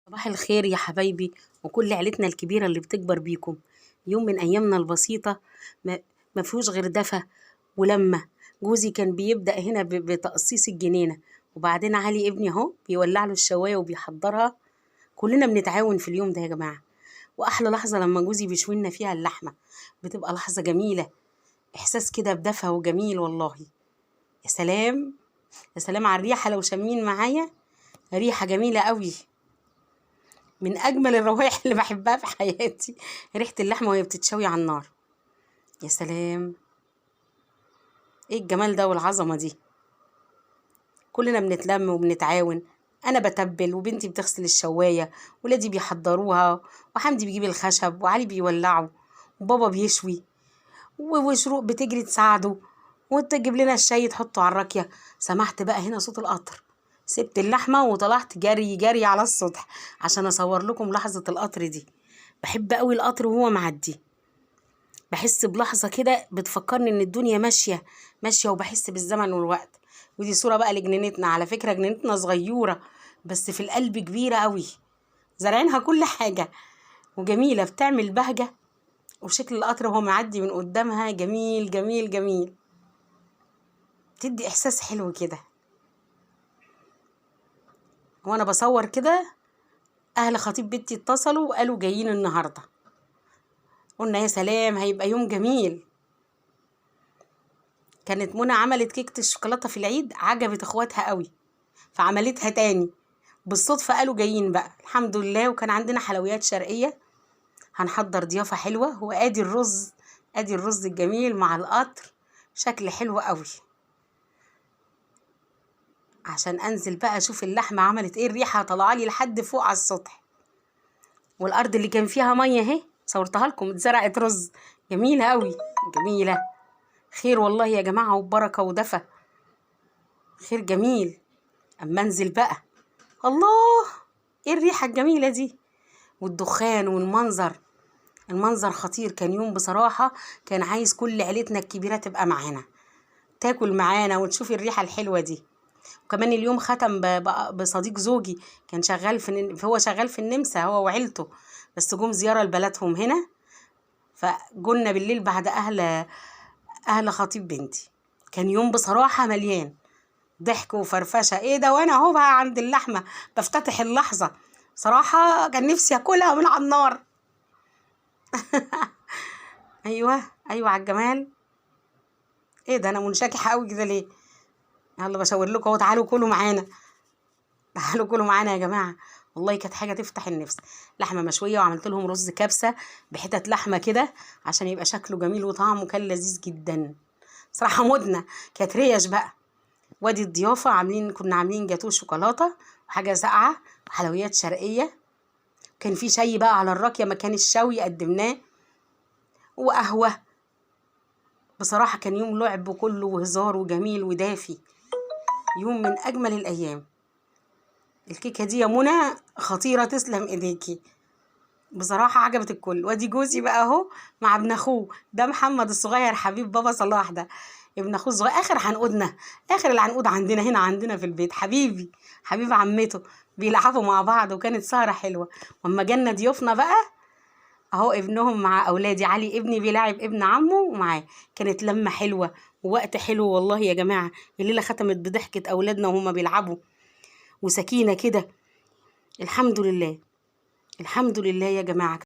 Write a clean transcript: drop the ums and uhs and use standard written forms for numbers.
صباح الخير يا حبايبي وكل عيلتنا الكبيرة اللي بتكبر بيكم. يوم من أيامنا البسيطة ما ما فيهوش غير دفى ولمة. جوزي كان بيبدأ هنا بتقصيص الجنينة، وبعدين علي ابني اهو بيولع له الشواية وبيحضرها. كلنا بنتعاون في اليوم ده يا جماعة. وأحلى لحظة لما جوزي بيشوي لنا فيها اللحمة، بتبقى لحظة جميلة، إحساس كده بدفى وجميل والله. يا سلام، يا سلام على الريحة لو شامين معايا، ريحة جميلة قوي. من اجمل الروائح اللي بحبها في حياتي ريحه اللحمه وهي بتتشوي على النار. يا سلام، ايه الجمال ده والعظمه دي. كلنا بنتلم وبنتعاون. انا بتبل وبنتي بتغسل الشوايه، ولادي بيحضروها، وحمدي بيجيب الخشب، وعلي بيولعه، وبابا بيشوي، وشروق بتجري تساعده، وتجيب لنا الشاي تحطه على الراكيه. سمعت بقى هنا صوت القطر، سبت اللحمه وطلعت جري جري على السطح عشان اصور لكم لحظه القطر دي. بحب قوي القطر وهو معدي، بحس بلحظة كده بتفكرني ان الدنيا ماشية ماشية، وبحس بالزمن والوقت. ودي صورة بقى لجنينتنا، على فكرة جنينتنا صغيرة بس في القلب كبيرة قوي، زارعينها كل حاجة وجميلة بتعمل بهجة. وشكل القطر وهو معدي من قدامها جميل جميل جميل، تدي احساس حلو كده. وانا بصور كده اهل خطيب بنتي اتصلوا وقالوا جايين النهاردة. قلنا يا سلام هيبقى يوم جميل. كانت منى عملت كيكة الشوكولاتة في العيد، عجبت اخواتها قوي فعملتها تاني. بالصدفة قالوا جايين بقى، الحمد لله. وكان عندنا حلويات شرقية، هنحضر ضيافة حلوة. وادي الرز، ادي الرز الجميل مع القطر، شكل حلو قوي. عشان انزل بقى اشوف اللحمة عملت ايه، الريحة طالعالي لحد فوق على السطح. والارض اللي كان فيها مية اهي صورتها لكم، اتزرعت رز، جميلة قوي جميلة. خير والله يا جماعة وبركة ودفى، خير جميل. اما انزل بقى، الله، ايه الريحة الجميلة دي والدخان والمنظر. المنظر خطير. كان يوم بصراحة كان عايز كل عيلتنا الكبيرة تبقى معانا، تاكل معانا وتشوف الريحة الحلوة دي. وكمان اليوم ختم بصديق زوجي، كان شغال هو شغال في النمسا هو وعيلته، بس جم زيارة لبلدهم هنا، فجولنا بالليل بعد أهل خطيب بنتي. كان يوم بصراحة مليان ضحك وفرفشة. ايه ده، وانا اهو بقى عند اللحمة بفتتح اللحظة. صراحة كان نفسي اكلها من على النار. ايوه ايوه على الجمال. ايه ده، انا منشكحة قوي كده ليه؟ يلا بشاور لكم اهو، تعالوا كلوا معانا، تعالوا كلوا معانا يا جماعة. والله كانت حاجة تفتح النفس. لحمة مشوية، وعملت لهم رز كبسة بحتت لحمة كده عشان يبقى شكله جميل، وطعمه كان لذيذ جدا. صراحة مدنة كانت ريش بقى. وادي الضيافة كنا عاملين جاتوه شوكولاتة وحاجة ساقعة وحلويات شرقية. كان في شاي بقى على الراكية مكان الشوي قدمناه، وقهوة. بصراحة كان يوم لعب كله وهزار وجميل ودافي، يوم من أجمل الأيام. الكيكة دي يا منى خطيرة، تسلم إيديكي، بصراحة عجبت الكل. وادي جوزي بقى اهو مع ابن اخوه، ده محمد الصغير حبيب بابا صلاح، ده ابن اخوه الصغير، اخر عنقودنا، اخر العنقود عندنا هنا عندنا في البيت، حبيبي حبيب عمته. بيلعبوا مع بعض وكانت سهرة حلوة. واما جالنا ضيوفنا بقى اهو ابنهم مع اولادي، علي ابني بيلاعب ابن عمه ومعاه، كانت لمة حلوة ووقت حلو والله يا جماعة. الليلة ختمت بضحكة اولادنا وهما بيلعبوا وسكينة كده. الحمد لله، الحمد لله يا جماعة.